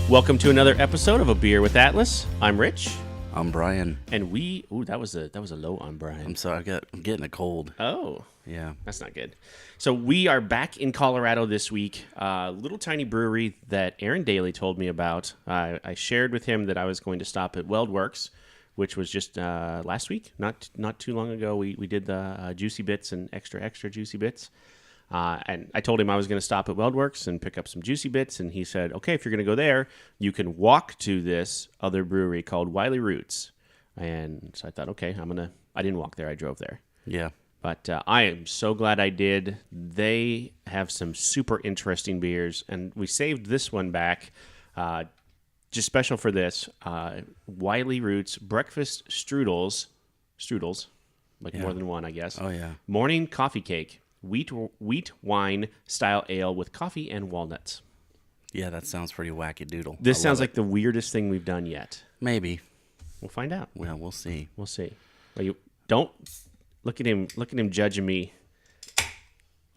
Welcome to another episode of A Beer with Atlas. I'm Rich. I'm Brian. And that was a low on Brian. I'm sorry, I'm getting a cold. Oh. Yeah. That's not good. So we are back in Colorado this week. Little tiny brewery that Aaron Daly told me about. I shared with him that I was going to stop at WeldWorks, which was just last week, not too long ago. We did the Juicy Bits and extra Juicy Bits. And I told him I was going to stop at WeldWorks and pick up some Juicy Bits, and he said, okay, if you're going to go there, you can walk to this other brewery called Wiley Roots. And so I thought, okay, I didn't walk there, I drove there. Yeah. But I am so glad I did. They have some super interesting beers, and we saved this one back just special for this. Wiley Roots Breakfast Strudels, more than one, I guess. Oh, yeah. Morning coffee cake. Wheat wine style ale with coffee and walnuts. Yeah, that sounds pretty wacky doodle. This sounds like the weirdest thing we've done yet. Maybe. We'll find out. Well, we'll see. We'll see. Well, you don't look at him judging me.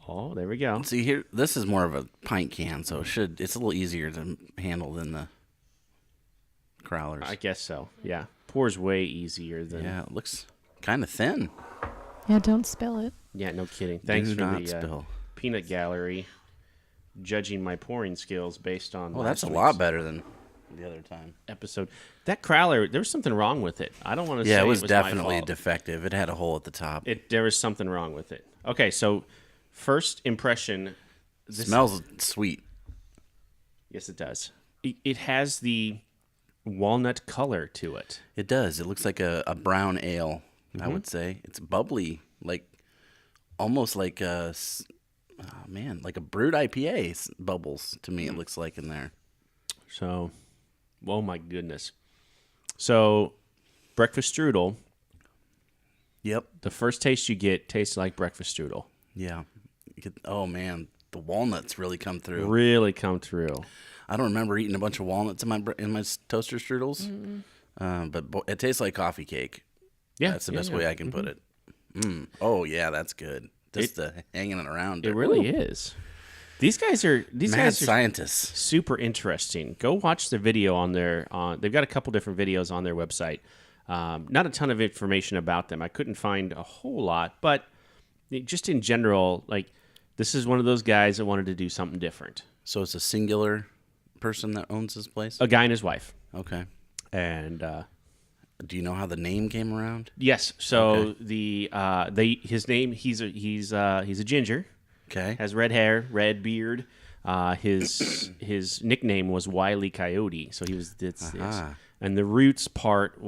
Oh, there we go. See here, this is more of a pint can, so it's a little easier to handle than the growlers. I guess so. Yeah, pours way easier than. Yeah, it looks kind of thin. Yeah, don't spill it. Yeah, no kidding. Thanks Do for not the spill. peanut gallery judging my pouring skills based on. Well, that's a lot better than the other time. Episode. That crowler, there was something wrong with it. I don't want to say Yeah, it was was definitely my fault. defective. It had a hole at the top. There was something wrong with it. Okay, so first impression. Smells sweet. Yes, it does. It has the walnut color to it. It does. It looks like a brown ale, I Mm-hmm. would say. It's bubbly, almost like like a brewed IPA bubbles to me. It looks like in there. So, oh my goodness. So, breakfast strudel. Yep. The first taste you get tastes like breakfast strudel. Yeah. Oh man, the walnuts really come through. Really come through. I don't remember eating a bunch of walnuts in my toaster strudels, but it tastes like coffee cake. Yeah, That's the best way I can put it. Oh yeah, that's good. Just hanging it around. It really is. These guys are Mad scientists. super interesting. Go watch the video on their. They've got a couple different videos on their website. Not a ton of information about them. I couldn't find a whole lot, but just in general, this is one of those guys that wanted to do something different. So it's a singular person that owns this place? A guy and his wife. Okay. And do you know how the name came around? yes, so his name he's a ginger. Okay. Has red hair, red beard. His nickname was Wiley Coyote. So he was this. And the roots part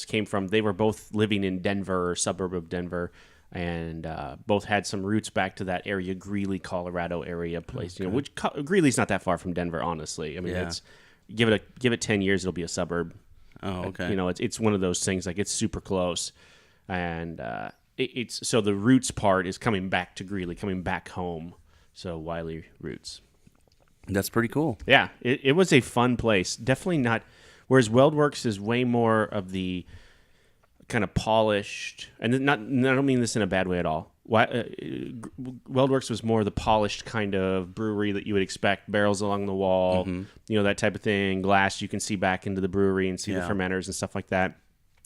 came from they were both living in Denver, or suburb of Denver, and both had some roots back to that area, Greeley, Colorado area place. Okay. Which Greeley's not that far from Denver, honestly. I mean, it's give it 10 years, it'll be a suburb. Oh, okay. It's one of those things, it's super close, and so the roots part is coming back to Greeley, coming back home. So Wiley Roots. That's pretty coal. Yeah, it was a fun place. Definitely not. Whereas WeldWorks is way more of the kind of polished, and I don't mean this in a bad way at all. WeldWorks was more the polished kind of brewery that you would expect, barrels along the wall, that type of thing, glass you can see back into the brewery and see the fermenters and stuff like that.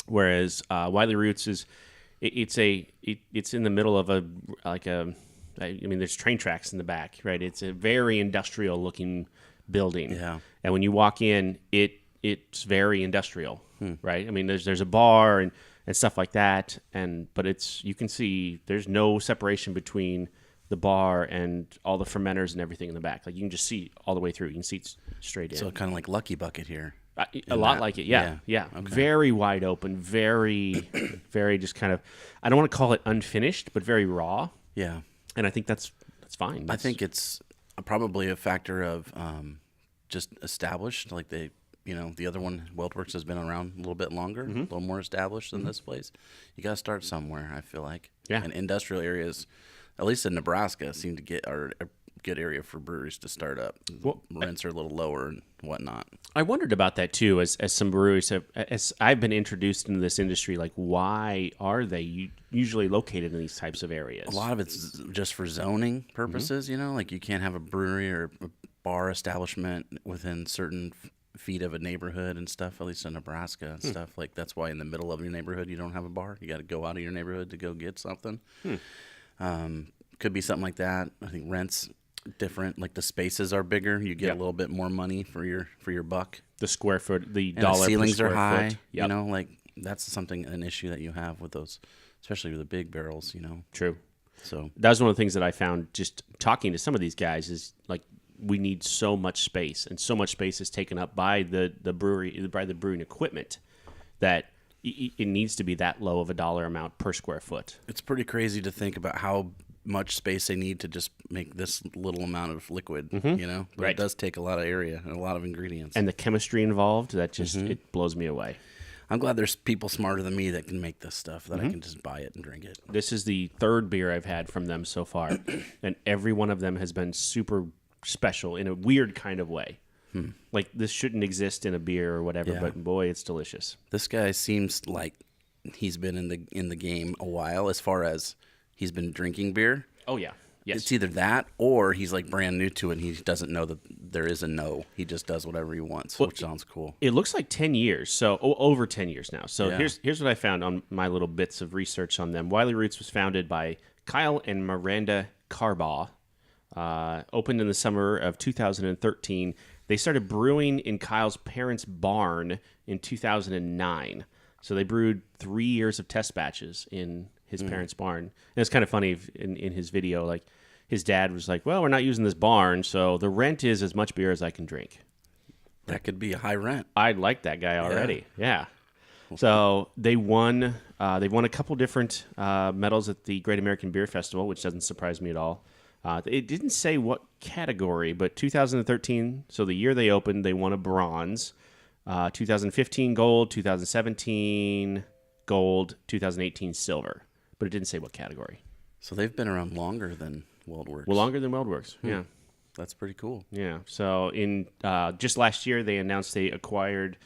Whereas Wiley Roots it's in the middle of there's train tracks in the back, right? It's a very industrial looking building. Yeah. And when you walk in, it's very industrial, right? I mean, there's a bar and stuff like that, but you can see there's no separation between the bar and all the fermenters and everything in the back. You can just see all the way through. You can see it straight in. So kind of like Lucky Bucket here. A lot like it, yeah. Okay. Very wide open, very, very just kind of, I don't want to call it unfinished, but very raw. Yeah. And I think that's fine. I think it's probably a factor of just established, the other one, WeldWorks, has been around a little bit longer, a little more established than this place. You got to start somewhere, I feel like. Yeah. And industrial areas, at least in Nebraska, seem to are a good area for breweries to start up. Rents are a little lower and whatnot. I wondered about that too, as some breweries as I've been introduced into this industry. Why are they usually located in these types of areas? A lot of it's just for zoning purposes. You can't have a brewery or a bar establishment within certain feet of a neighborhood and stuff, at least in Nebraska and stuff. Like, that's why in the middle of your neighborhood you don't have a bar. You got to go out of your neighborhood to go get something. Could be something like that. I think rent's different. Like, the spaces are bigger. You get a little bit more money for your buck. The square foot, the And dollar the per ceilings square are high. foot. You know, like, that's an issue that you have with those, especially with the big barrels, you know. True. So That was one of the things that I found just talking to some of these guys is, like, we need so much space, and so much space is taken up by the brewery, by the brewing equipment, that it needs to be that low of a dollar amount per square foot. it's pretty crazy to think about how much space they need to just make this little amount of liquid, you know? But Right. it does take a lot of area and a lot of ingredients. And the chemistry involved, that just, it blows me away. I'm glad there's people smarter than me that can make this stuff, that I can just buy it and drink it. This is the third beer I've had from them so far, and every one of them has been super special in a weird kind of way. Like, this shouldn't exist in a beer or whatever, Yeah. but boy, it's delicious. This guy seems like he's been in the game a while as far as he's been drinking beer. Oh, yeah. Yes. It's either that or he's like brand new to it and he doesn't know that there is a no. He just does whatever he wants, which sounds cool. It looks like 10 years, so over 10 years now. So Yeah. here's what I found on my little bits of research on them. Wiley Roots was founded by Kyle and Miranda Carbaugh, opened in the summer of 2013. They started brewing in Kyle's parents' barn in 2009. So they brewed 3 years of test batches in his parents' barn. And it's kind of funny in his video, like, his dad was like, well, we're not using this barn, so the rent is as much beer as I can drink. That could be a high rent. I like that guy already. Yeah. So they won a couple different medals at the Great American Beer Festival, which doesn't surprise me at all. It didn't say what category, but 2013, so the year they opened, they won a bronze. 2015 gold, 2017 gold, 2018 silver. But it didn't say what category. So they've been around longer than WorldWorks. Well, longer than WorldWorks. Yeah. That's pretty cool. Yeah. So in just last year, they announced they acquired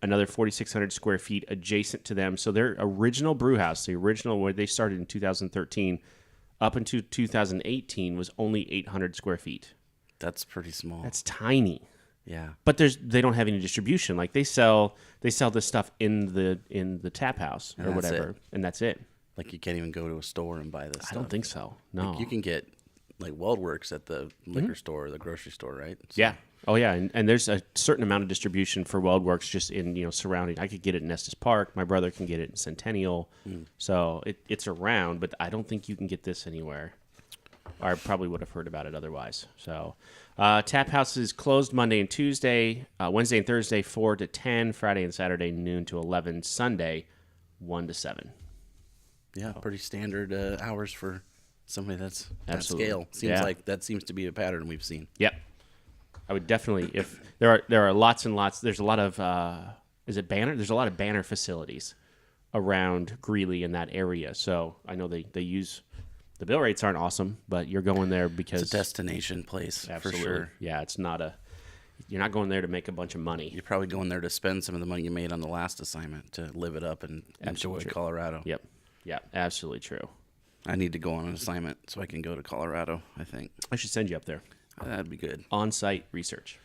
another 4,600 square feet adjacent to them. So their original brew house, the original where they started in 2013, up into 2018 was only 800 square feet. That's pretty small. That's tiny. Yeah. But they don't have any distribution. Like, they sell this stuff in the tap house or And that's whatever, it. and that's it. Like, you can't even go to a store and buy this stuff. I don't think so. No. Like, you can get like WorldWorks at the liquor store or the grocery store, right? So, Yeah. Oh, yeah. And there's a certain amount of distribution for WeldWorks just in, surrounding. I could get it in Estes Park. My brother can get it in Centennial. So it's around, but I don't think you can get this anywhere. Or I probably would have heard about it otherwise. So Tap House is closed Monday and Tuesday, Wednesday and Thursday 4 to 10, Friday and Saturday noon to 11, Sunday 1 to 7. Yeah, pretty standard hours for somebody that's that Absolutely. scale. Seems like that seems to be a pattern we've seen. Yep. I would definitely, if there are lots and lots, there's a lot of, is it Banner? There's a lot of Banner facilities around Greeley in that area. So I know they use, the bill rates aren't awesome, but you're going there because. It's a destination place Absolutely. for sure. Yeah, it's not you're not going there to make a bunch of money. You're probably going there to spend some of the money you made on the last assignment to live it up and enjoy true. Colorado. Yep. Yeah, absolutely true. I need to go on an assignment so I can go to Colorado, I think. I should send you up there. That'd be good. On-site research.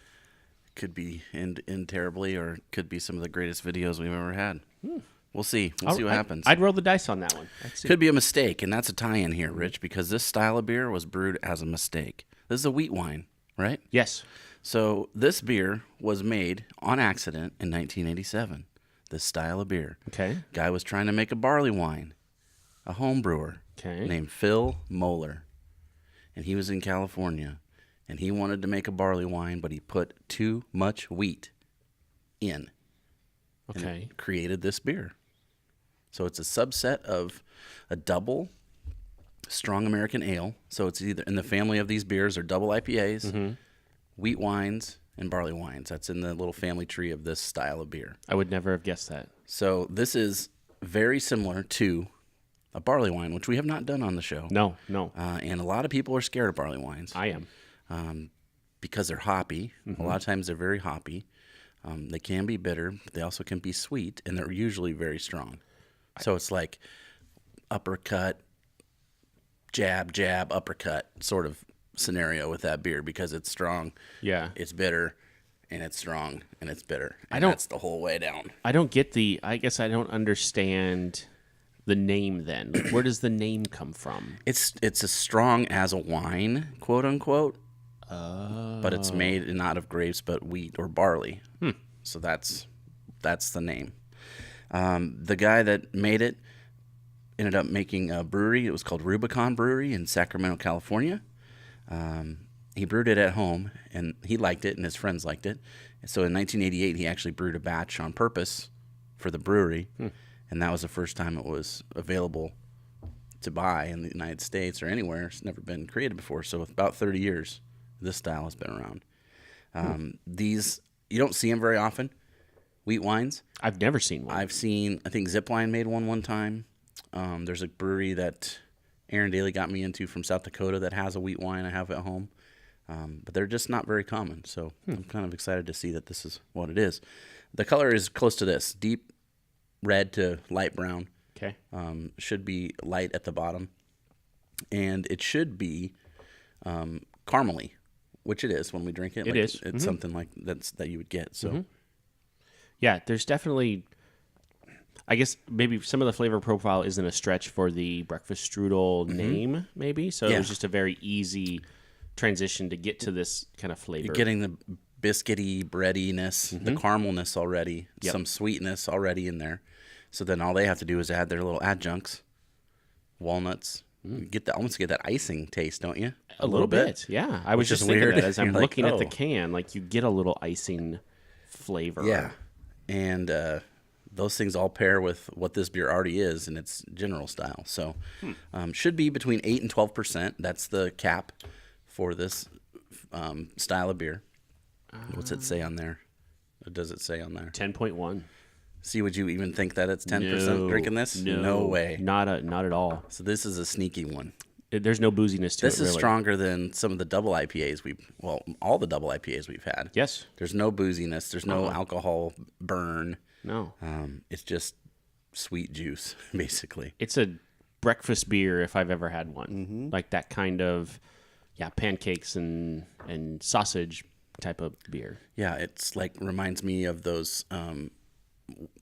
Could be end terribly or could be some of the greatest videos we've ever had. We'll see. We'll see what happens. I'd roll the dice on that one. I'd see. Could be a mistake, and that's a tie-in here, Rich, because this style of beer was brewed as a mistake. This is a wheat wine, right? Yes. So this beer was made on accident in 1987. This style of beer. Okay. Guy was trying to make a barley wine, a home brewer Okay. named Phil Moeller, and he was in California, and he wanted to make a barley wine, but he put too much wheat in. And Okay. it created this beer. So it's a subset of a double strong American ale. So it's either in the family of these beers are double IPAs, wheat wines, and barley wines. That's in the little family tree of this style of beer. I would never have guessed that. So this is very similar to a barley wine, which we have not done on the show. No. And a lot of people are scared of barley wines I am. because they're hoppy. A lot of times they're very hoppy. They can be bitter, but they also can be sweet, and they're usually very strong. So it's like uppercut, jab, uppercut sort of scenario with that beer because it's strong, Yeah. it's bitter, and it's strong, and it's bitter. And I don't- that's the whole way down. I don't get I guess I don't understand the name then. Like, where does the name come from? It's as strong as a wine, quote unquote. But it's made not of grapes, but wheat or barley. So that's the name. The guy that made it ended up making a brewery. It was called Rubicon Brewery in Sacramento, California. He brewed it at home, and he liked it, and his friends liked it. So in 1988, he actually brewed a batch on purpose for the brewery, and that was the first time it was available to buy in the United States or anywhere. It's never been created before. So with about 30 years, this style has been around. These, you don't see them very often, wheat wines. I've never seen one. I think Zipline made one time. There's a brewery that Aaron Daly got me into from South Dakota that has a wheat wine I have at home. But they're just not very common. So I'm kind of excited to see that this is what it is. The color is close to this, deep red to light brown. Okay. Should be light at the bottom. And it should be caramely, which it is when we drink it. It is. It's something like that you would get. So Yeah, there's definitely, I guess maybe some of the flavor profile isn't a stretch for the breakfast strudel name, maybe. So it was just a very easy transition to get to this kind of flavor. you're getting the biscuity breadiness, the caramelness already, Yep. some sweetness already in there. So then all they have to do is add their little adjuncts, walnuts. You almost get that icing taste, don't you? A little bit, yeah. I was Which is just thinking weird. that as I'm You're like, looking at the oh. can, like you get a little icing flavor. Yeah. And those things all pair with what this beer already is in its general style. So should be between 8 and 12%. That's the cap for this style of beer. What's it say on there? What does it say on there? 10.1. See, would you even think that it's 10% drinking this? No way. Not at all. So this is a sneaky one. There's no booziness to it, This is really. stronger than some of the double IPAs all the double IPAs we've had. Yes. There's no booziness. There's no alcohol burn. No. It's just sweet juice, basically. It's a breakfast beer if I've ever had one. Like that kind of, pancakes and sausage type of beer. Yeah, it's like reminds me of those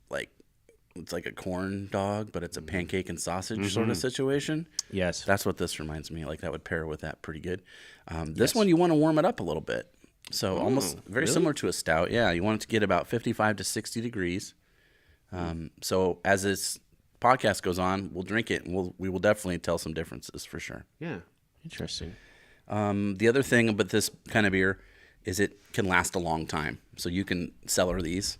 like it's like a corn dog, but it's a pancake and sausage sort of situation. Yes. That's what this reminds me. Like that would pair with that pretty good. This one you want to warm it up a little bit. So almost very similar to a stout. Yeah, you want it to get about 55 to 60 degrees. So as this podcast goes on, we'll drink it and we will definitely tell some differences for sure. Yeah. Interesting. The other thing about this kind of beer is it can last a long time. So you can cellar these.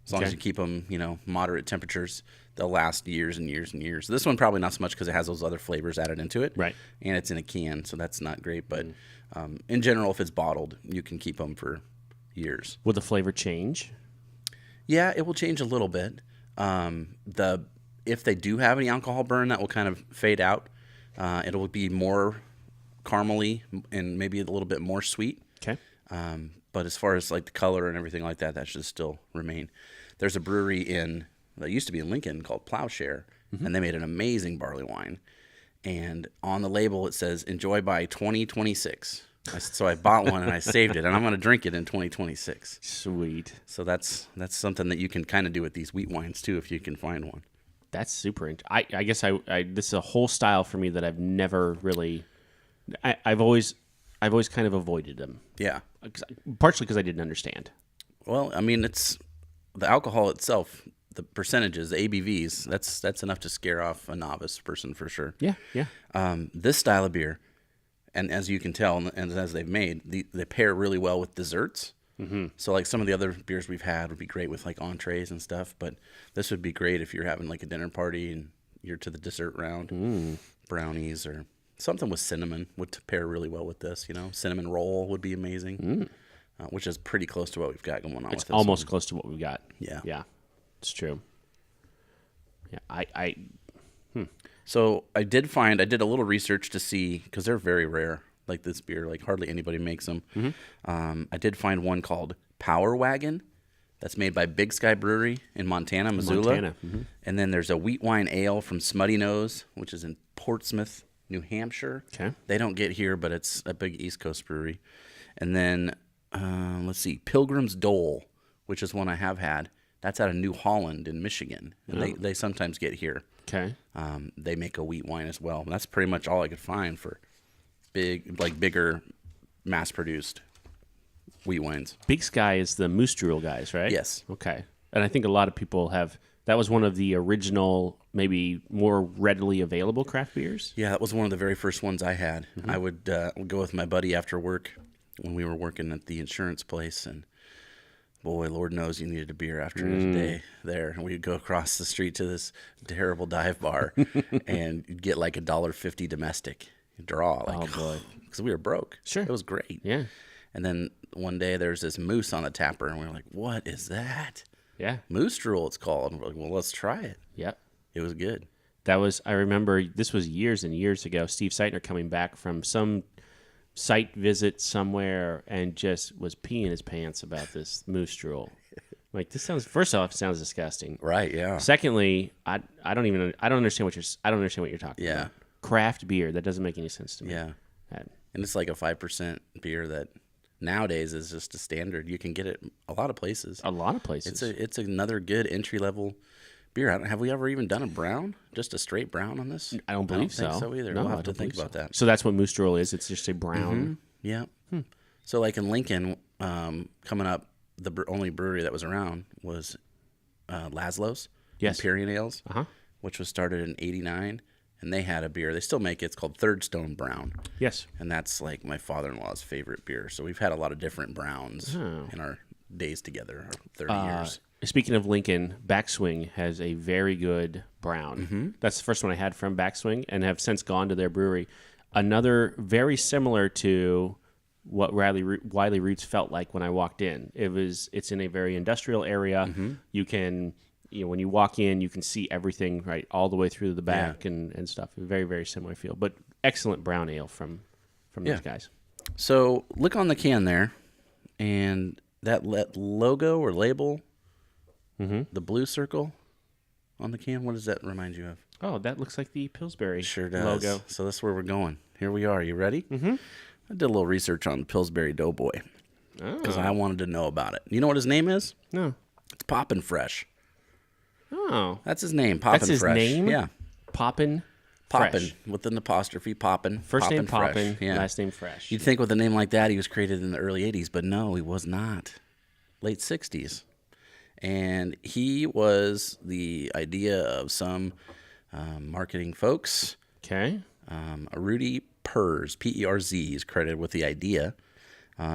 As long as you keep them, moderate temperatures, they'll last years and years and years. This one probably not so much because it has those other flavors added into it. Right. And it's in a can, so that's not great. But in general, if it's bottled, you can keep them for years. Will the flavor change? Yeah, it will change a little bit. If they do have any alcohol burn, that will kind of fade out. It'll be more caramely and maybe a little bit more sweet. Okay. But as far as like the color and everything like that, that should still remain. There's a brewery that used to be in Lincoln called Plowshare, and they made an amazing barley wine. And on the label it says "Enjoy by 2026." So I bought one and I saved it, and I'm going to drink it in 2026. Sweet. So that's something that you can kind of do with these wheat wines too, if you can find one. That's super. I guess this is a whole style for me that I've never really. I've always kind of avoided them. Yeah. Partially because I didn't understand. Well, I mean, it's the alcohol itself, the percentages, the ABVs. That's enough to scare off a novice person for sure. Yeah. Yeah. This style of beer, and as you can tell, and as they've made, they pair really well with desserts. Mm-hmm. So like some of the other beers we've had would be great with like entrees and stuff, but this would be great if you're having like a dinner party and you're to the dessert round, brownies or something with cinnamon would pair really well with this. Cinnamon roll would be amazing, which is pretty close to what we've got going on. It's with this almost one. close to what we got. Yeah. Yeah. It's true. Yeah. So I did a little research to see, because they're very rare, like this beer, like hardly anybody makes them. I did find one called Power Wagon that's made by Big Sky Brewery in Montana, Missoula. And then there's a wheat wine ale from Smutty Nose, which is in Portsmouth, New Hampshire. Okay. They don't get here, but it's a big East Coast brewery. And then let's see, Pilgrim's Dole, which is one I have had. That's out of New Holland in Michigan. And they sometimes get here. Okay. They make a wheat wine as well. And that's pretty much all I could find for bigger, mass-produced wheat wines. Big Sky is the Moose Strudel guys, right? Yes. Okay. And I think a lot of people have. That was one of the original, maybe more readily available craft beers. Yeah, that was one of the very first ones I had. Mm-hmm. I would go with my buddy after work when we were working at the insurance place, and boy, Lord knows you needed a beer after a day there. And we'd go across the street to this terrible dive bar, and you'd get like $1.50 domestic. You'd draw, like, Oh, boy. because we were broke. Sure. It was great. Yeah. And then one day there's this moose on the tapper, and we were like, what is that? Yeah. Moose Strudel, it's called. And we're like, well, let's try it. Yep. It was good. I remember this was years and years ago, Steve Seitner coming back from some site visit somewhere and just was peeing his pants about this Moose Strudel. Like, this first off, it sounds disgusting. Right, yeah. Secondly, I don't understand what you're talking Yeah. about. Craft beer, that doesn't make any sense to me. Yeah. That- And it's like a 5% beer that nowadays is just a standard. You can get it a lot of places. A lot of places. It's another good entry level beer. Have we ever even done a brown? Just a straight brown on this? I don't believe think so. so either. No, We'll I have to don't think believe about so. that. So that's what Moose Strudel is. It's just a brown. Yeah. So like in Lincoln, coming up, the only brewery that was around was Laszlo's. Yes. Imperial Ales, Uh-huh. which was started in '89, and they had a beer. They still make it. It's called Third Stone Brown. Yes. And that's like my father-in-law's favorite beer. So we've had a lot of different browns in our days together, our 30 years. Speaking of Lincoln, Backswing has a very good brown. That's the first one I had from Backswing, and have since gone to their brewery. Another very similar to what Wiley Roots felt like when I walked in. It's in a very industrial area. You can, when you walk in, you can see everything right all the way through the back and stuff. Very, very similar feel, but excellent brown ale from those guys. So look on the can there, and that logo or label, the blue circle on the can, what does that remind you of? Oh, that looks like the Pillsbury Sure does. logo. So that's where we're going. Here we are. You ready? Mm-hmm. I did a little research on Pillsbury Doughboy because I wanted to know about it. You know what his name is? No. It's Poppin' Fresh. Oh. That's his name, Poppin' That's his Fresh. name? Yeah. Poppin' Poppin' Fresh. with an apostrophe, Poppin'. First name Fresh. Poppin', Yeah. last name Fresh. You'd think with a name like that he was created in the early 80s, but no, he was not. Late 60s. And he was the idea of some marketing folks. Okay. Rudy Perz, P-E-R-Z, is credited with the idea.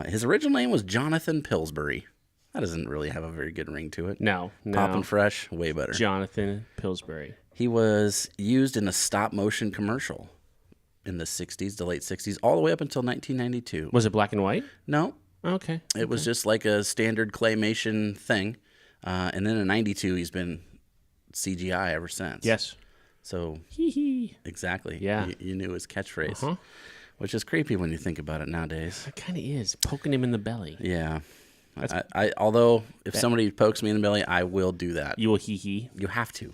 His original name was Jonathan Pillsbury. That doesn't really have a very good ring to it. No. Poppin' Fresh, way better. Jonathan Pillsbury. He was used in a stop-motion commercial in the 60s, the late 60s, all the way up until 1992. Was it black and white? No, Okay. it was just like a standard claymation thing. And then in 92, he's been CGI ever since. Yes. So, Hee hee. exactly. Yeah. You knew his catchphrase, Uh-huh. which is creepy when you think about it nowadays. It kind of is. Poking him in the belly. Yeah. Although, if somebody pokes me in the belly, I will do that. You will hee hee. You have to.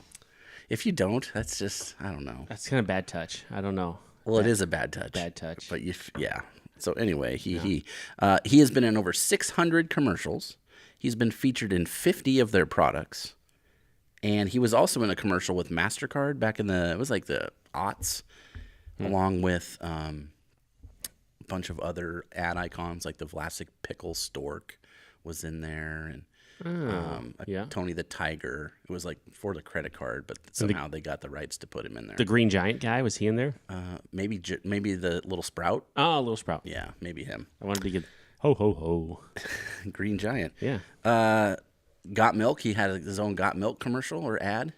If you don't, that's just, I don't know. That's kind of bad touch. I don't know. Well, it is a bad touch. Bad touch. But yeah. So anyway, he has been in over 600 commercials. He's been featured in 50 of their products. And he was also in a commercial with MasterCard back in it was like the aughts, along with a bunch of other ad icons like the Vlasic Pickle Stork was in there, and yeah. Tony the Tiger. It was like for the credit card, but somehow they got the rights to put him in there. The Green Giant guy, was he in there? Maybe the little sprout. Oh, Little Sprout. Yeah, maybe him. I wanted to get ho ho ho. Green Giant. Yeah. Got Milk. He had his own Got Milk commercial or ad.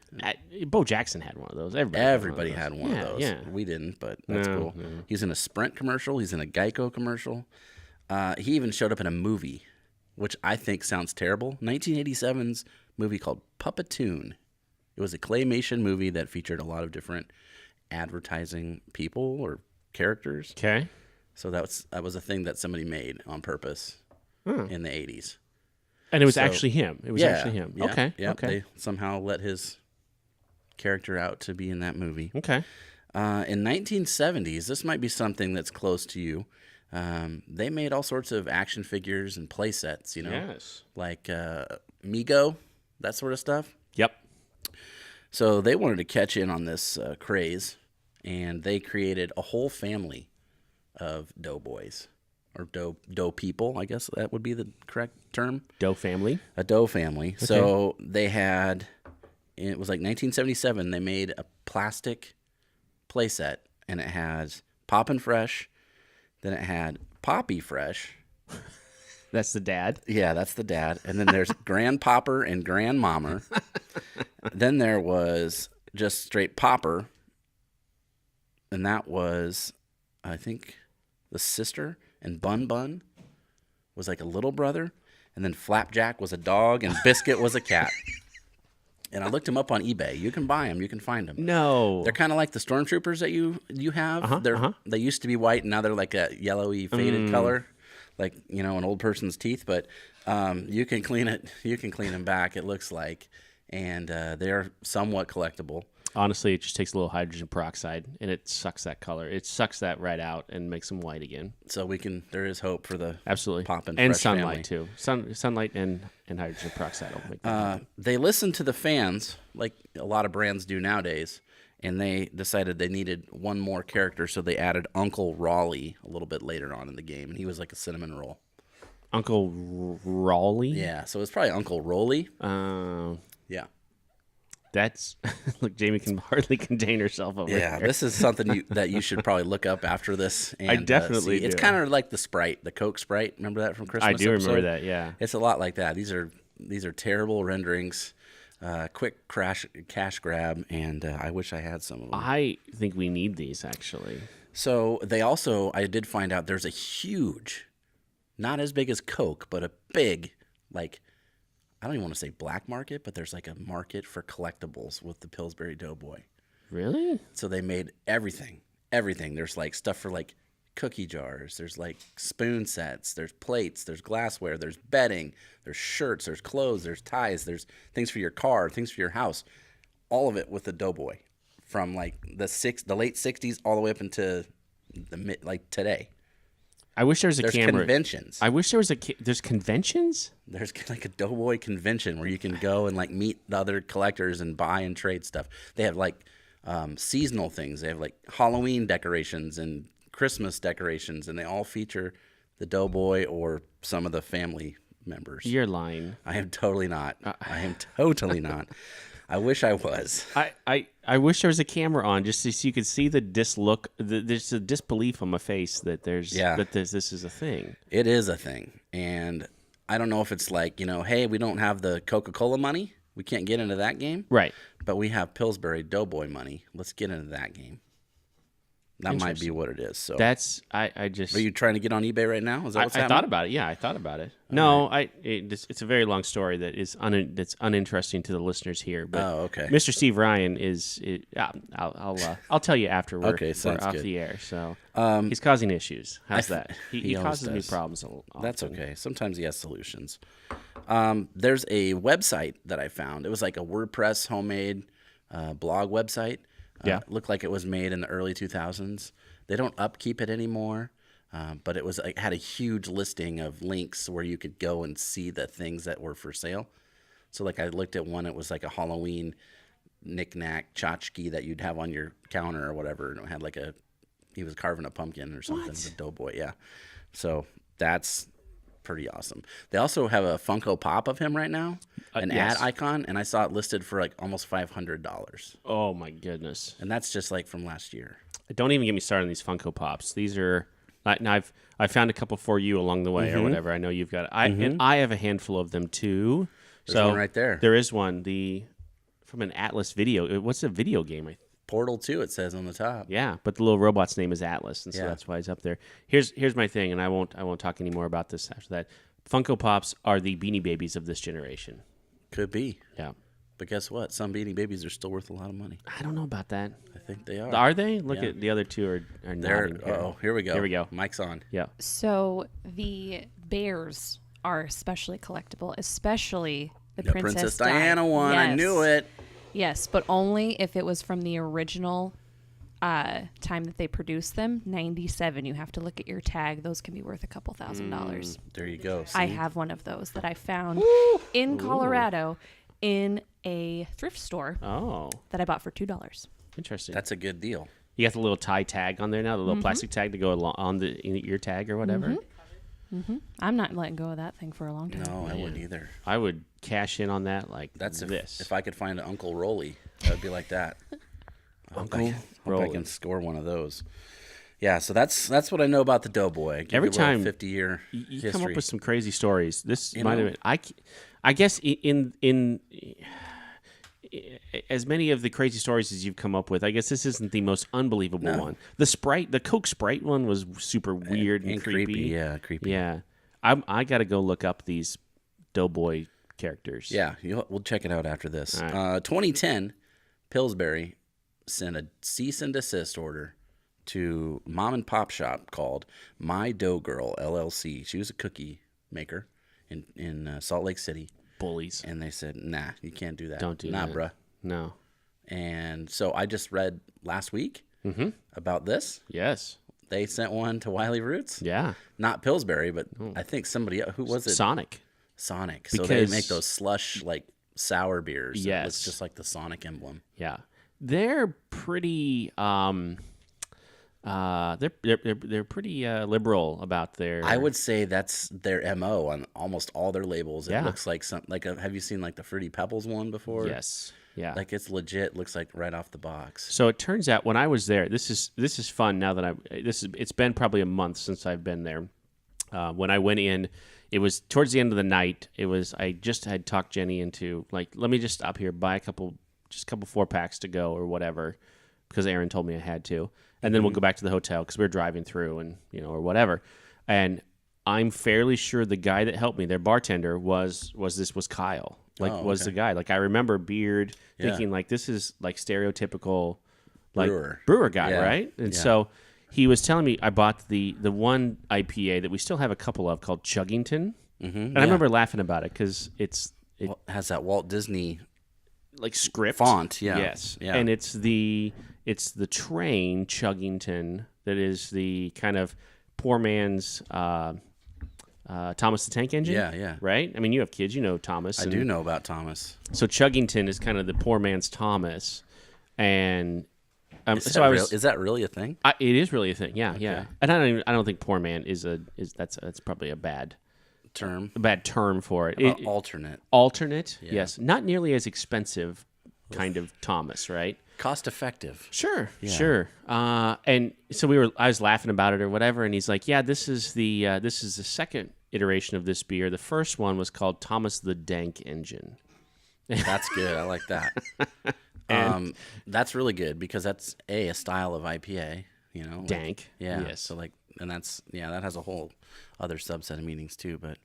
Bo Jackson had one of those. Everybody had one of those. Yeah. We didn't, but that's No, cool. no. He's in a Sprint commercial. He's in a Geico commercial. He even showed up in a movie, which I think sounds terrible. 1987's movie called Puppetoon. It was a claymation movie that featured a lot of different advertising people or characters. Okay. So that was a thing that somebody made on purpose in the 80s. And it was actually him. It was actually him. Yeah, Okay. Yeah, Okay. They somehow let his character out to be in that movie. Okay. In 1970s, this might be something that's close to you. They made all sorts of action figures and play sets, Yes. like Mego, that sort of stuff. Yep. So they wanted to catch in on this craze, and they created a whole family of doughboys, or dough people, I guess that would be the correct term. Doe family. A dough family. Okay. So they had, it was like 1977, they made a plastic playset, and it has Poppin' Fresh, then it had Poppy Fresh. That's the dad. Yeah, that's the dad. And then there's Grandpopper and Grandmommer. Then there was just straight Popper, and that was, I think, the sister, and Bun Bun was like a little brother, and then Flapjack was a dog, and Biscuit was a cat. And I looked them up on eBay. You can buy them. You can find them. No. They're kind of like the stormtroopers that you have. They used to be white, and now they're like a yellowy, faded color, like an old person's teeth. But you can clean it. You can clean them back. It looks like, and they're somewhat collectible. Honestly, it just takes a little hydrogen peroxide, and it sucks that color. It sucks that right out and makes them white again. So there is hope for the absolutely Poppin' and Fresh sunlight family. too. Sunlight and hydrogen peroxide will make that. They listened to the fans, like a lot of brands do nowadays, and they decided they needed one more character, so they added Uncle Raleigh a little bit later on in the game, and he was like a cinnamon roll. Uncle Raleigh? Yeah, so it's probably Uncle Rolly. Yeah. That's look. Jamie can hardly contain herself over Yeah, here. this is something that you should probably look up after this. And, I definitely see. It's do. kind of like the Sprite, the Coke Sprite. Remember that from Christmas? I do episode? remember that. Yeah. It's a lot like that. These are terrible renderings, quick cash grab, and I wish I had some of them. I think we need these actually. So I did find out there's a huge, not as big as Coke, but a big, like, I don't even want to say black market, but there's like a market for collectibles with the Pillsbury Doughboy. Really? So they made everything. There's like stuff for like cookie jars. There's like spoon sets. There's plates. There's glassware. There's bedding. There's shirts. There's clothes. There's ties. There's things for your car. Things for your house. All of it with the Doughboy, from like the late '60s all the way up into today. I wish there was a There's camera. conventions. I wish there was there's conventions? There's like a Doughboy convention where you can go and like meet the other collectors and buy and trade stuff. They have like seasonal things. They have like Halloween decorations and Christmas decorations, and they all feature the Doughboy or some of the family members. You're lying. I am totally not. I am totally not. I wish I was. I wish there was a camera on just so you could see the there's a disbelief on my face that this is a thing. It is a thing. And I don't know if it's like, hey, we don't have the Coca-Cola money. We can't get into that game. Right. But we have Pillsbury Doughboy money. Let's get into that game. That might be what it is. So that's I just. Are you trying to get on eBay right now? Is that what's I happening? thought about it. Yeah, I thought about it. No, it's a very long story that is that's uninteresting to the listeners here. But okay. Mr. Steve Ryan I'll tell you after we're off good. the air. So he's causing issues. How's that? He causes me problems. That's okay. Sometimes he has solutions. There's a website that I found. It was like a WordPress homemade blog website. Yeah. It looked like it was made in the early 2000s. They don't upkeep it anymore, but it was had a huge listing of links where you could go and see the things that were for sale. So like I looked at one, it was like a Halloween knick-knack tchotchke that you'd have on your counter or whatever, and it had like he was carving a pumpkin or something. The Doughboy, yeah. So that's pretty awesome. They also have a Funko Pop of him right now, an ad icon, and I saw it listed for like almost $500. Oh my goodness! And that's just like from last year. Don't even get me started on these Funko Pops. These are, and I found a couple for you along the way or whatever. I know you've got. And I have a handful of them too. There's one right there. There is one. From an Atlas video. What's a video game? Portal 2, it says on the top. Yeah, but the little robot's name is Atlas, and so that's why he's up there. Here's my thing, and I won't talk anymore about this after that. Funko Pops are the Beanie Babies of this generation. Could be. Yeah. But guess what? Some Beanie Babies are still worth a lot of money. I don't know about that. I think they are. Are they? Look at the other two are nodding here. Oh, here we go. Here we go. Mic's on. Yeah. So the bears are especially collectible, especially the Princess Diana one. Yes. I knew it. Yes, but only if it was from the original time that they produce them, 97. You have to look at your tag. Those can be worth a couple $1,000s. There you go. I See? have one of those that I found in Colorado in a thrift store Oh, that I bought for $2. interesting. That's a good deal. You got the little tie tag on there now, the little plastic tag to go along on the ear tag or whatever. I'm not letting go of that thing for a long time. No, I wouldn't either. I would cash in on that like That's this. if I could find an Uncle Rolly, that would be like that. Hope I Rolly. can score one of those. Yeah, so that's what I know about the Doughboy. Every time 50-year you history. come up with some crazy stories. This You might know. have been, I guess in as many of the crazy stories as you've come up with, I guess this isn't the most unbelievable one. The Coke Sprite one was super weird and creepy. Yeah, creepy. Yeah. I got to go look up these Doughboy characters. Yeah, we'll check it out after this. All right. 2010, Pillsbury sent a cease and desist order to mom and pop shop called My Dough Girl LLC. She was a cookie maker in Salt Lake City, Bullies. and they said, "Nah, you can't do that. Don't do nah, that. bruh." No. And so I just read last week about this. Yes. They sent one to Wiley Roots. Yeah. Not Pillsbury, but I think somebody else. Who was it? Sonic. Sonic. So Because- they make those slush like sour beers. It Yes. looks just like the Sonic emblem. Yeah. They're pretty they're pretty liberal about their I would say that's their MO on almost all their labels. It Yeah. looks like have you seen like the Fruity Pebbles one before? Yes. Yeah. Like it's legit. Looks like right off the box. So it turns out when I was there, this is fun now that it's been probably a month since I've been there. When I went in, it was towards the end of the night. I just had talked Jenny into like, let me just stop here, buy a couple 4-packs to go or whatever, because Aaron told me I had to, and then we'll go back to the hotel because we were driving through and or whatever. And I'm fairly sure the guy that helped me, their bartender, was Kyle. Was the guy. Like I remember beard, thinking like this is like stereotypical like brewer guy, Yeah. right? And Yeah. so he was telling me I bought the one IPA that we still have a couple of called Chuggington, and I remember laughing about it because it Has that Walt Disney like script font? Yeah. yes, Yeah. and it's the train Chuggington that is the kind of poor man's Thomas the Tank Engine. Yeah. Right. I mean, you have kids, Thomas. I do know about Thomas. So Chuggington is kind of the poor man's Thomas, and Is that really a thing? it is really a thing. Yeah. And I don't think poor man that's probably a bad Term. term for it. About alternate. Alternate, yes, not nearly as expensive, kind of Thomas, right? Cost effective. Sure. And so I was laughing about it or whatever, and he's like, "Yeah, this is the second iteration of this beer. The first one was called Thomas the Dank Engine." That's good. I like that. That's really good because that's a style of IPA. Dank. Yeah. Yes. So that has a whole other subset of meanings too. But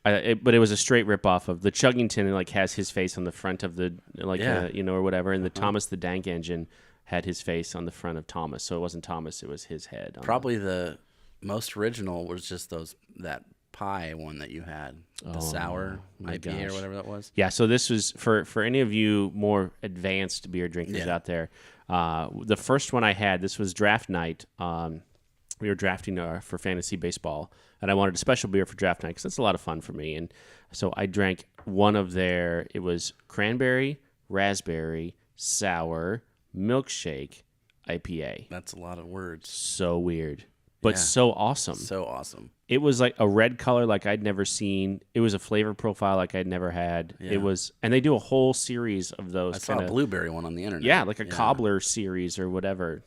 But it was a straight ripoff of the Chuggington. Like has his face on the front of the or whatever, and the Thomas the Dank Engine had his face on the front of Thomas. So it wasn't Thomas; it was his head. Probably the most original was just that pie one that you had, the sour IPA or whatever that was. Yeah, so this was for any of you more advanced beer drinkers out there. The first one I had, this was draft night. We were drafting for fantasy baseball, and I wanted a special beer for draft night because that's a lot of fun for me. And so I drank one of it was cranberry, raspberry, sour, milkshake IPA. That's a lot of words. So weird, but so awesome. So awesome. It was like a red color like I'd never seen. It was a flavor profile like I'd never had. Yeah. It was, and they do a whole series of those. I saw a blueberry one on the internet. Yeah, like a cobbler series or whatever.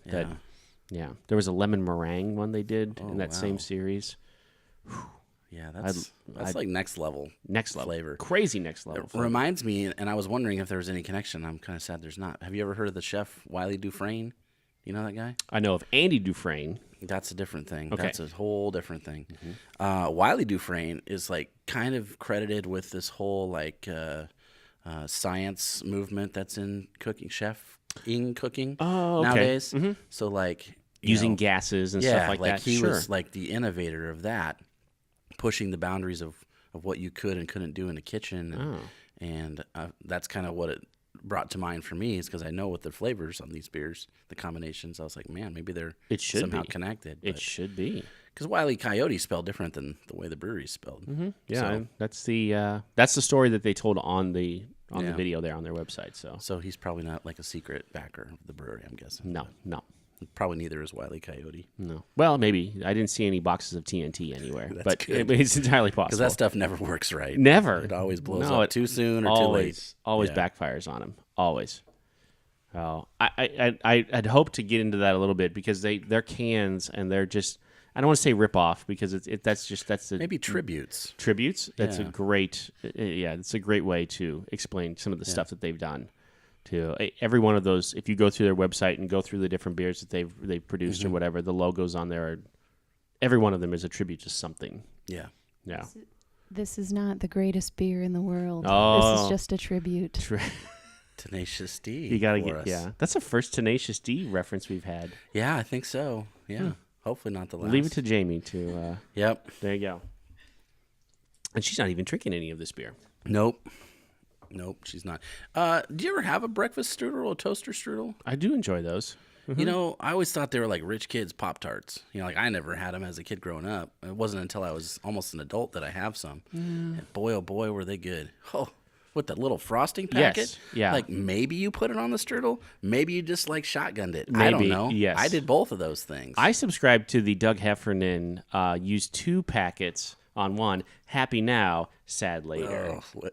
Yeah. There was a lemon meringue one they did in that same series. Yeah, that's like next level. Next level flavor. Crazy next level. It reminds me, and I was wondering if there was any connection. I'm kind of sad there's not. Have you ever heard of the chef Wiley Dufresne? You know that guy? I know of Andy Dufresne. That's a different thing. Okay. That's a whole different thing. Wiley Dufresne is like kind of credited with this whole like science movement that's in cooking, cooking nowadays. So like Using gases and stuff like that. He was like the innovator of that, pushing the boundaries of what you could and couldn't do in the kitchen. And that's kind of what it brought to mind for me is because I know what the flavors on these beers, the combinations. I was like, man, maybe they're It should somehow be. connected. It should be. Because Wiley Coyote spelled different than the way the brewery's spelled. Mm-hmm. Yeah, So, that's the story that they told on the Yeah. video there on their website. so he's probably not like a secret backer of the brewery, I'm guessing. no. Probably neither is Wiley Coyote. No. Well, maybe. I didn't see any boxes of TNT anywhere, That's but good. it's entirely possible. Because that stuff never works right. Never. It always blows No, up it too soon or too late. Always Yeah. backfires on them. Always. Oh, I'd hope to get into that a little bit because their cans and they're just, I don't want to say rip off because that's the Maybe tributes. tributes. That's Yeah. it's a great way to explain some of the stuff that they've done. To every one of those, if you go through their website and go through the different beers that they've produced or whatever, the logos on there, every one of them is a tribute to something. Yeah. Yeah. This is not the greatest beer in the world. This Oh. is just a tribute. Tenacious D. You gotta for get us. yeah. That's the first Tenacious D reference we've had. Yeah, I think so. Yeah. Hopefully not the last. Leave it to Jamie to. Yep. There you go. And she's not even drinking any of this beer. Nope, she's not. Do you ever have a breakfast strudel or a toaster strudel? I do enjoy those. You know, I always thought they were like rich kids' Pop-Tarts. You know, like I never had them as a kid growing up. It wasn't until I was almost an adult that I have some. And boy, oh boy, were they good. Oh, with the little frosting packet? Yes, yeah. Like maybe you put it on the strudel. Maybe you just like shotgunned it. I don't Maybe, know. yes. I did both of those things. I subscribe to the Doug Heffernan use 2 packets on one. Happy now, sad later. Oh,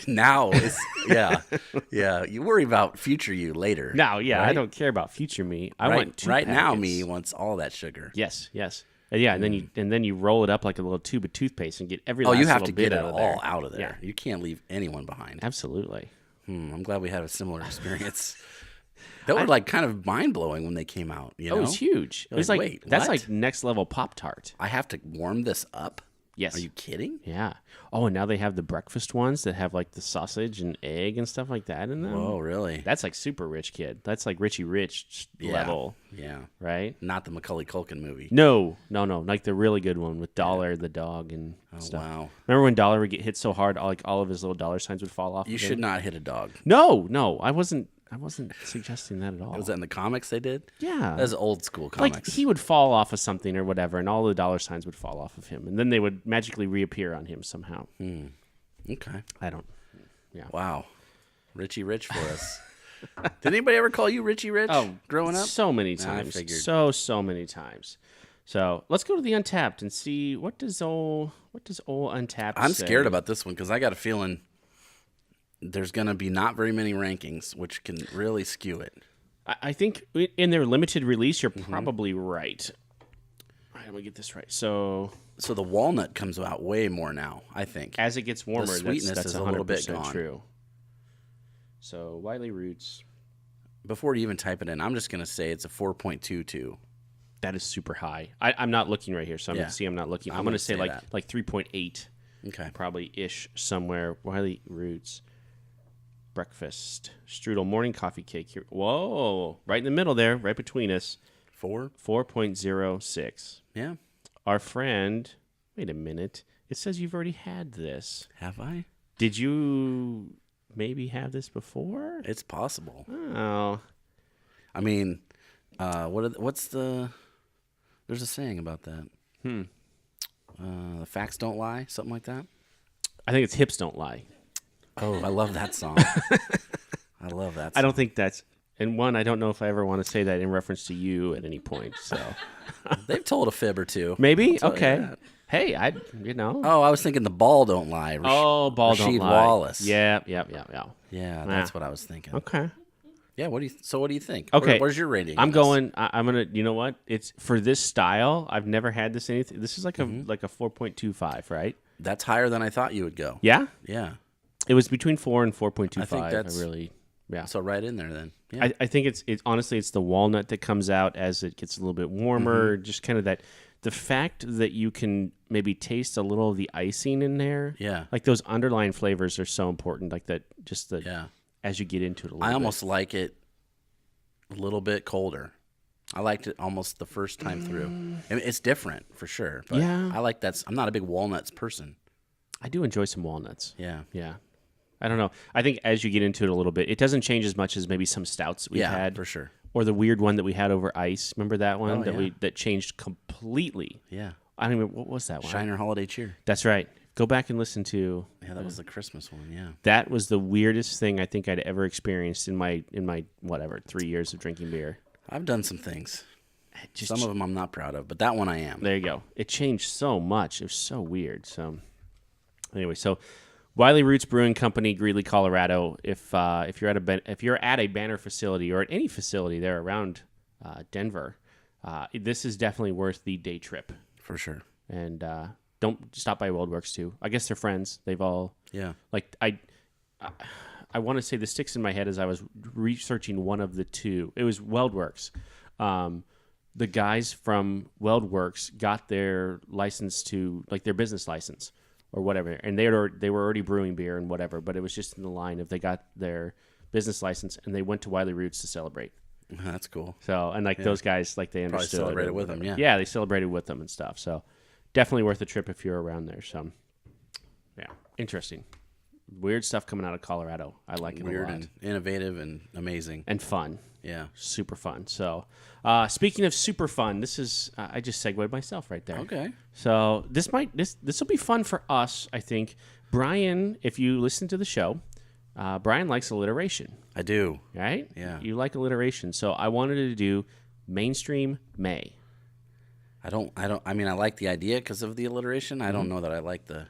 now is yeah. You worry about future you later. Now, yeah, I right? don't care about future me. I right, want 2 right now. packets. Me wants all that sugar. Yes. Yeah, and then you roll it up like a little tube of toothpaste and get every Oh, last you have little to bit get it out of all there. out of there. Yeah. You can't leave anyone behind. Absolutely. I'm glad we had a similar experience. They were like kind of mind blowing when they came out. You know, Oh, it was huge. It You're was like, like wait, that's what? like next level Pop-Tart. I have to warm this up. Yes. Are you kidding? Yeah. Oh, and now they have the breakfast ones that have like the sausage and egg and stuff like that in them. Oh, really? That's like super rich kid. That's like Richie Rich level, Yeah. right? Not the Macaulay Culkin movie. No. Like the really good one with Dollar the dog and stuff. Wow. Remember when Dollar would get hit so hard, all of his little dollar signs would fall off? You of should him? not hit a dog. No, I wasn't suggesting that at all. Was that in the comics they did? Yeah. That's old school like comics. he would fall off of something or whatever, and all the dollar signs would fall off of him, and then they would magically reappear on him somehow. Okay. I don't. Wow. Richie Rich for us. Did anybody ever call you Richie Rich growing up? So many I times. figured. So many times. So let's go to the Untapped and see what does old Untapped I'm say? scared about this one because I got a feeling there's going to be not very many rankings, which can really skew it. I think in their limited release, you're Mm-hmm. probably right. All right, I'm gonna get this right. So So the walnut comes out way more now, I think. as it gets warmer, sweetness that's is a little bit 100% gone. true. So Wiley Roots, Before you even type it in, I'm just going to say it's a 4.22. that is super high. I'm not looking right here, so Yeah. I'm not looking. I'm I'm gonna gonna say say that. like 3.8. Okay. Probably ish somewhere. Wiley Roots breakfast strudel morning coffee cake here. Whoa, right in the middle there, right between us. 4? 4.06. Yeah. Our friend. Wait a minute. It says you've already had this. Have I? Did you maybe have this before? It's possible. Oh, I mean, what's the... There's a saying about that. The facts don't lie, something like that. I think it's hips don't lie. Oh, I love that song. I love that song. I don't think that's. And one, I don't know if I ever want to say that in reference to you at any point. So They've told a fib or two. maybe tell you okay. that. Hey, I. Oh, I was thinking the ball don't lie. Oh, ball don't Rasheed lie. Wallace. Yeah. Yeah, that's what I was thinking. Okay. Yeah, what do you think? Okay. Where's your rating? I'm on this? going. I'm gonna. You know what? It's for this style. I've never had this anything. This is like a 4.25, right? That's higher than I thought you would go. Yeah. Yeah. It was between 4 and 4.25. I think that's- really. Yeah. So right in there then. Yeah. I think it's honestly it's the walnut that comes out as it gets a little bit warmer. Just kind of that. The fact that you can maybe taste a little of the icing in there. Yeah. Like those underlying flavors are so important. Like that. Just the. Yeah. As you get into it a little I bit. almost like it a little bit colder. I liked it almost the first time through. I mean, it's different for sure. But Yeah. I like that. I'm not a big walnuts person. I do enjoy some walnuts. Yeah. Yeah. I don't know. I think as you get into it a little bit, it doesn't change as much as maybe some stouts that we've had. For sure. Or the weird one that we had over ice. Remember that one that changed completely? Yeah. I don't even. What was that one? Shiner Holiday Cheer. That's right. Go back and listen to. Yeah, that was the Christmas one. Yeah. That was the weirdest thing I think I'd ever experienced in my whatever 3 years of drinking beer. I've done some things. Some of them I'm not proud of, but that one I am. There you go. It changed so much. It was so weird. So anyway, so Wiley Roots Brewing Company, Greeley, Colorado. If you're at a Banner facility or at any facility there around Denver, this is definitely worth the day trip. For sure. And don't stop by WeldWorks too. I guess they're friends. They've all like I want to say the sticks in my head as I was researching one of the two. It was WeldWorks. The guys from WeldWorks got their license to like their business license or whatever, and they were already brewing beer and whatever, but it was just in the line of they got their business license and they went to Wiley Roots to celebrate. That's cool. So and those guys like they Probably understood celebrated with them. Yeah, they celebrated with them and stuff. So definitely worth a trip if you're around there. So yeah, interesting. Weird stuff coming out of Colorado. I like it a lot. Weird and innovative and amazing. And fun. Yeah. Super fun. So speaking of super fun, this is I just segued myself right there. Okay. So this will be fun for us, I think. Brian, if you listen to the show, Brian likes alliteration. I do. Right? Yeah. You like alliteration. So I wanted to do mainstream May. I mean, I like the idea because of the alliteration. I don't know that I like the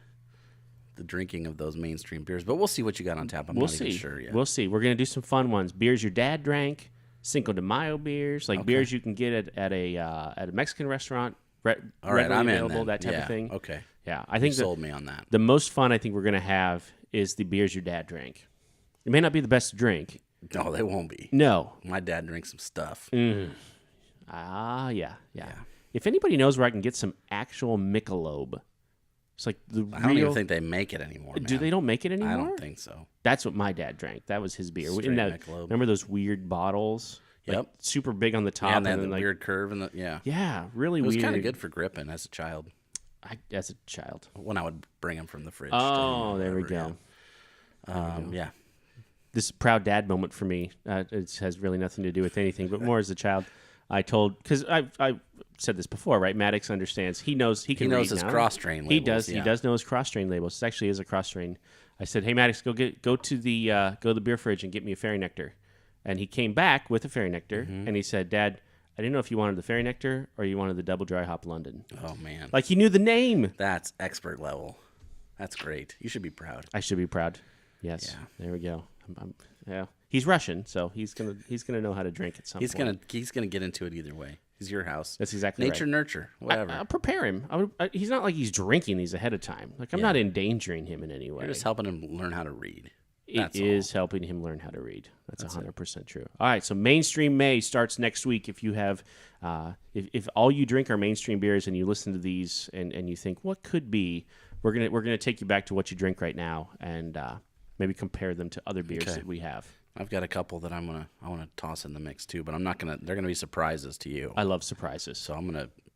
drinking of those mainstream beers, but we'll see what you got on tap. I'm not even sure yet. We'll see. We're going to do some fun ones. Beers your dad drank, Cinco de Mayo beers, like beers you can get at a Mexican restaurant. All right, I'm available, in then. that type of thing. Okay. Yeah, I think you sold me on that. The most fun I think we're going to have is the beers your dad drank. It may not be the best to drink. No, they won't be. No. My dad drinks some stuff. Yeah. If anybody knows where I can get some actual Michelob, it's like I don't even think they make it anymore. Man. Do they don't make it anymore? I don't think so. That's what my dad drank. That was his beer. Straight Michelob. Remember those weird bottles? Yep. Like, super big on the top. Yeah, and and then the like, weird curve and Yeah, really weird. It was weird. kind of good for gripping as a child. As a child. When I would bring them from the fridge. Oh, there we go. Yeah. This is a proud dad moment for me. It has really nothing to do with anything, but more as a child. I told, because I said this before, right? Maddox understands. He knows he can. He knows read his now. cross-train labels. He does. Yeah. He does know his cross-train labels. It actually is a cross-train. I said, "Hey Maddox, go to the beer fridge and get me a fairy nectar." And he came back with a fairy nectar, and he said, "Dad, I didn't know if you wanted the fairy nectar or you wanted the double dry hop London." Oh man, Like he knew the name. that's expert level. That's great. You should be proud. I should be proud. Yes. Yeah. There we go. Yeah. He's Russian, so he's gonna know how to drink at some point. He's gonna get into it either way. He's your house. That's exactly nature, right. nurture, whatever. I'll prepare him. He's not like he's drinking these ahead of time. Like I'm not endangering him in any way. You're just helping him learn how to read. It is helping him learn how to read. That's 100% true. All right, so Mainstream May starts next week. If you have, if all you drink are mainstream beers and you listen to these and you think what could be, we're gonna take you back to what you drink right now and maybe compare them to other beers that we have. I've got a couple that I want to toss in the mix too, but I'm not gonna. They're gonna be surprises to you. I love surprises, So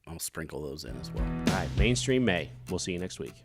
I'll sprinkle those in as well. All right, Mainstream May. We'll see you next week.